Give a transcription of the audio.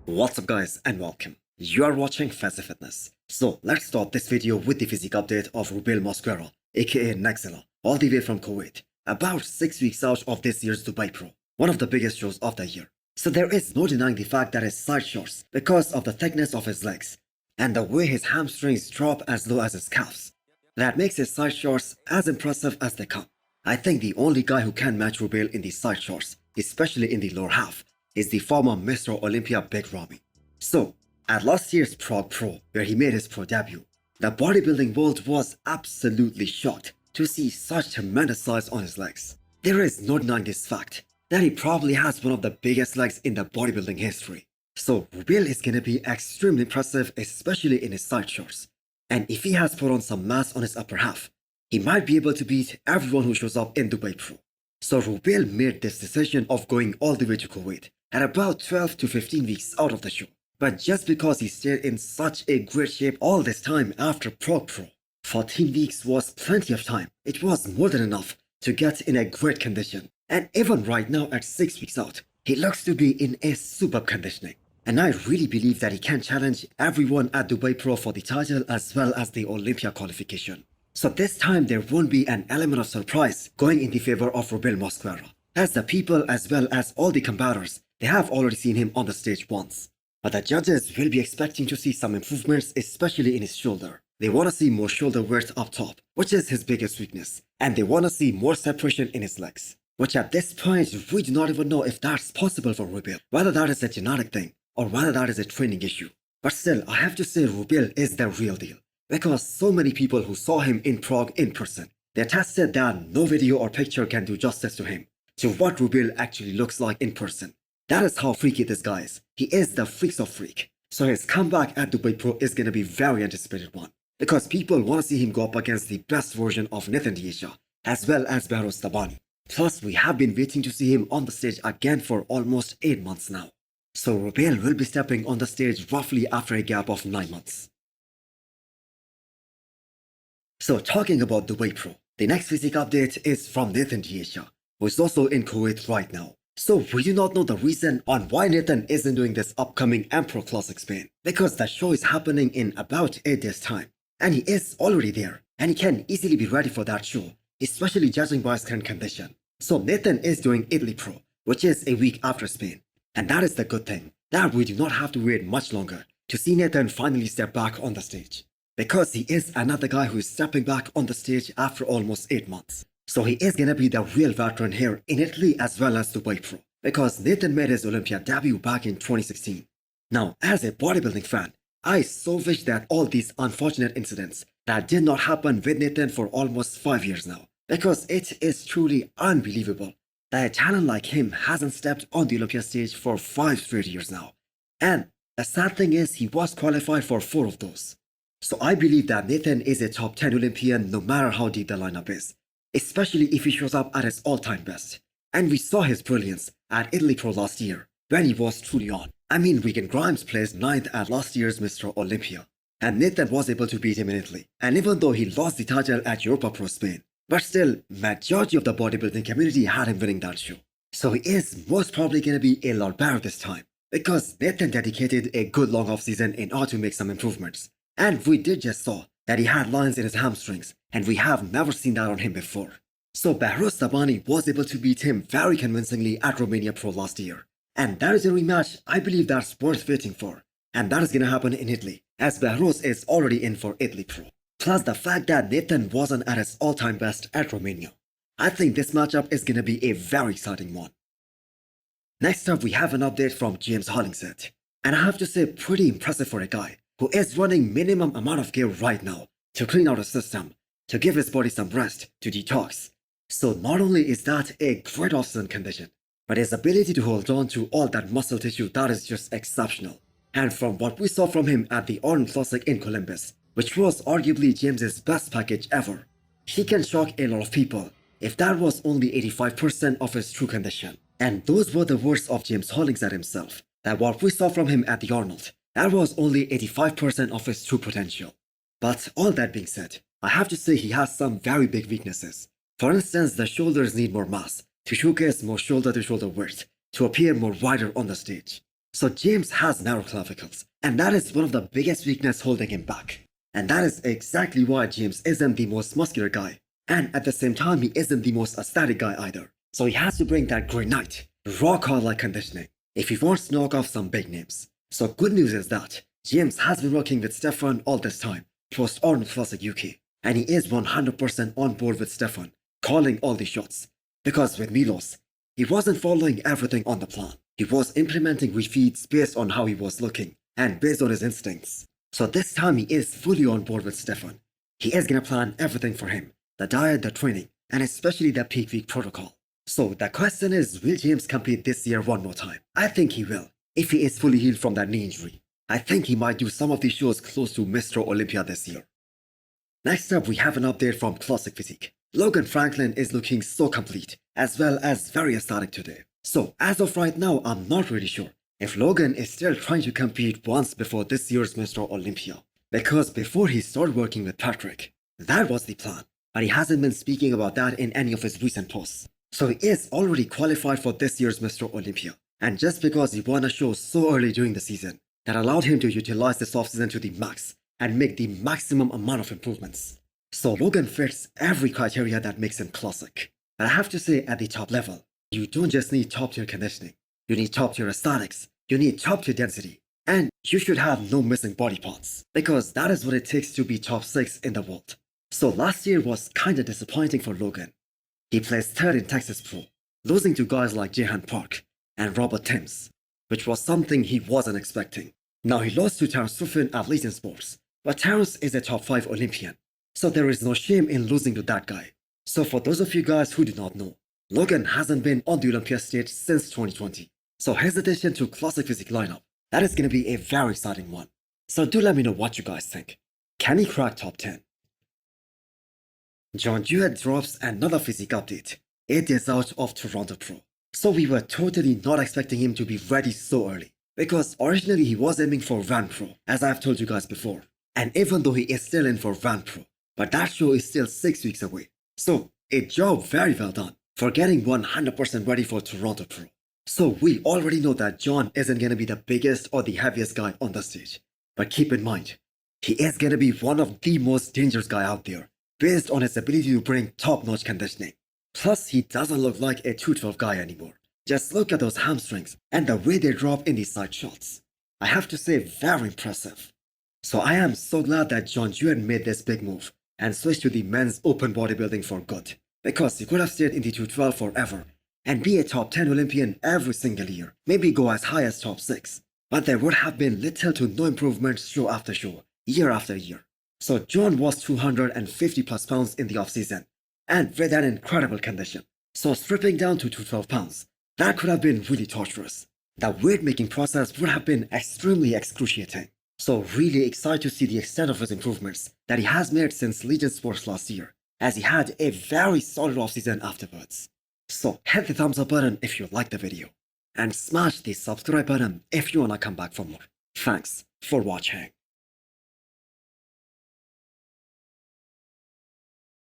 What's up guys and welcome. You are watching Fazi Fitness. So let's start this video with the physique update of Rubiel Mosquera, aka Nexilla, all the way from Kuwait, about 6 weeks out of this year's Dubai Pro, one of the biggest shows of the year. So there is no denying the fact that his side shorts because of the thickness of his legs and the way his hamstrings drop as low as his calves. That makes his side shorts as impressive as they come. I think the only guy who can match Rubiel in the side shorts, especially in the lower half, is the former Mr. Olympia Big Robbie. So, at last year's Prague Pro, where he made his pro debut, the bodybuilding world was absolutely shocked to see such tremendous size on his legs. There is no denying this fact that he probably has one of the biggest legs in the bodybuilding history. So, Rubiel is gonna be extremely impressive, especially in his side shorts. And if he has put on some mass on his upper half, he might be able to beat everyone who shows up in Dubai Pro. So Rubiel made this decision of going all the way to Kuwait at about 12 to 15 weeks out of the show. But just because he stayed in such a great shape all this time after Prague Pro, 14 weeks was plenty of time. It was more than enough to get in a great condition. And even right now at 6 weeks out, he looks to be in a superb conditioning. And I really believe that he can challenge everyone at Dubai Pro for the title as well as the Olympia qualification. So this time there won't be an element of surprise going in the favor of Rubiel Mosquera, as the people as well as all the combatants, they have already seen him on the stage once. But the judges will be expecting to see some improvements, especially in his shoulder. They want to see more shoulder width up top, which is his biggest weakness, and they want to see more separation in his legs, which at this point we do not even know if that's possible for Rubiel, whether that is a genetic thing or whether that is a training issue. But still, I have to say Rubiel is the real deal, because so many people who saw him in Prague in person, they attested that no video or picture can do justice to him, to what Rubiel actually looks like in person. That is how freaky this guy is. He is the freaks of freak. So his comeback at Dubai Pro is going to be very anticipated one, because people want to see him go up against the best version of Nathan Asha, as well as Behrouz Tabani. Plus, we have been waiting to see him on the stage again for almost 8 months now. So Rubiel will be stepping on the stage roughly after a gap of 9 months. So talking about Dubai Pro, the next physique update is from Nathan Asha, who is also in Kuwait right now. So we do not know the reason on why Nathan isn't doing this upcoming Emperor Classic Spain, because the show is happening in about 8 days time, and he is already there, and he can easily be ready for that show, especially judging by his current condition. So Nathan is doing Italy Pro, which is a week after Spain, and that is the good thing, that we do not have to wait much longer to see Nathan finally step back on the stage, because he is another guy who is stepping back on the stage after almost 8 months. So he is gonna be the real veteran here in Italy as well as Dubai Pro, because Nathan made his Olympia debut back in 2016. Now, as a bodybuilding fan, I so wish that all these unfortunate incidents that did not happen with Nathan for almost 5 years now, because it is truly unbelievable that a talent like him hasn't stepped on the Olympia stage for 5 straight years now. And the sad thing is he was qualified for 4 of those. So I believe that Nathan is a top 10 Olympian no matter how deep the lineup is, especially if he shows up at his all-time best. And we saw his brilliance at Italy Pro last year, when he was truly on. I mean, Regan Grimes placed 9th at last year's Mr. Olympia, and Nathan was able to beat him in Italy. And even though he lost the title at Europa Pro Spain, but still, majority of the bodybuilding community had him winning that show. So he is most probably gonna be a lot better this time, because Nathan dedicated a good long off-season in order to make some improvements. And we did just saw that he had lines in his hamstrings, and we have never seen that on him before. So Behrouz Tabani was able to beat him very convincingly at Romania Pro last year. And that is a rematch I believe that's worth waiting for. And that is gonna happen in Italy, as Behrouz is already in for Italy Pro. Plus the fact that Nathan wasn't at his all-time best at Romania. I think this matchup is gonna be a very exciting one. Next up we have an update from James Hollingshead. And I have to say, pretty impressive for a guy who is running minimum amount of gear right now to clean out his system, to give his body some rest, to detox. So not only is that a great off-season condition, but his ability to hold on to all that muscle tissue, that is just exceptional. And from what we saw from him at the Arnold Classic in Columbus, which was arguably James's best package ever, he can shock a lot of people if that was only 85% of his true condition. And those were the words of James Hollingshead himself, that what we saw from him at the Arnold, that was only 85% of his true potential. But all that being said, I have to say he has some very big weaknesses. For instance, the shoulders need more mass to showcase more shoulder-to-shoulder width, to appear more wider on the stage. So James has narrow clavicles, and that is one of the biggest weaknesses holding him back. And that is exactly why James isn't the most muscular guy. And at the same time, he isn't the most aesthetic guy either. So he has to bring that granite, rock hard-like conditioning if he wants to knock off some big names. So good news is that James has been working with Stefan all this time, post Arnold Classic UK. And he is 100% on board with Stefan, calling all the shots. Because with Milos, he wasn't following everything on the plan. He was implementing refeeds based on how he was looking and based on his instincts. So this time he is fully on board with Stefan. He is gonna plan everything for him. The diet, the training, and especially the peak week protocol. So the question is, will James compete this year one more time? I think he will, if he is fully healed from that knee injury. I think he might do some of the shows close to Mr. Olympia this year. Next up, we have an update from Classic Physique. Logan Franklin is looking so complete, as well as very aesthetic today. So as of right now, I'm not really sure if Logan is still trying to compete once before this year's Mr. Olympia. Because before he started working with Patrick, that was the plan. But he hasn't been speaking about that in any of his recent posts. So he is already qualified for this year's Mr. Olympia. And just because he won a show so early during the season, that allowed him to utilize this offseason to the max and make the maximum amount of improvements. So Logan fits every criteria that makes him classic. But I have to say, at the top level, you don't just need top tier conditioning. You need top tier aesthetics. You need top tier density. And you should have no missing body parts. Because that is what it takes to be top 6 in the world. So last year was kinda disappointing for Logan. He placed 3rd in Texas Pro, losing to guys like Jahan Park and Robert Timms, which was something he wasn't expecting. Now he lost to Terence Ruffin at Legion Sports, but Terence is a top 5 Olympian, so there is no shame in losing to that guy. So for those of you guys who do not know, Logan hasn't been on the Olympia stage since 2020. So his addition to Classic Physique lineup, that is gonna be a very exciting one. So do let me know what you guys think. Can he crack top 10? John Jewett drops another physique update, 8 days out of Toronto Pro. So we were totally not expecting him to be ready so early. Because originally he was aiming for Van Pro, as I've told you guys before. And even though he is still in for Van Pro, but that show is still 6 weeks away. So, a job very well done for getting 100% ready for Toronto Pro. So we already know that John isn't gonna be the biggest or the heaviest guy on the stage. But keep in mind, he is gonna be one of the most dangerous guy out there, based on his ability to bring top-notch conditioning. Plus, he doesn't look like a 212 guy anymore. Just look at those hamstrings and the way they drop in these side shots. I have to say, very impressive. So I am so glad that John Jewett made this big move and switched to the men's open bodybuilding for good. Because he could have stayed in the 212 forever and be a top 10 Olympian every single year, maybe go as high as top 6. But there would have been little to no improvements show after show, year after year. So John was 250 plus pounds in the offseason, and with an incredible condition. So stripping down to 212 pounds, that could have been really torturous. The weight making process would have been extremely excruciating. So really excited to see the extent of his improvements that he has made since Legion Sports last year, as he had a very solid offseason afterwards. So hit the thumbs up button if you liked the video, and smash the subscribe button if you wanna come back for more. Thanks for watching.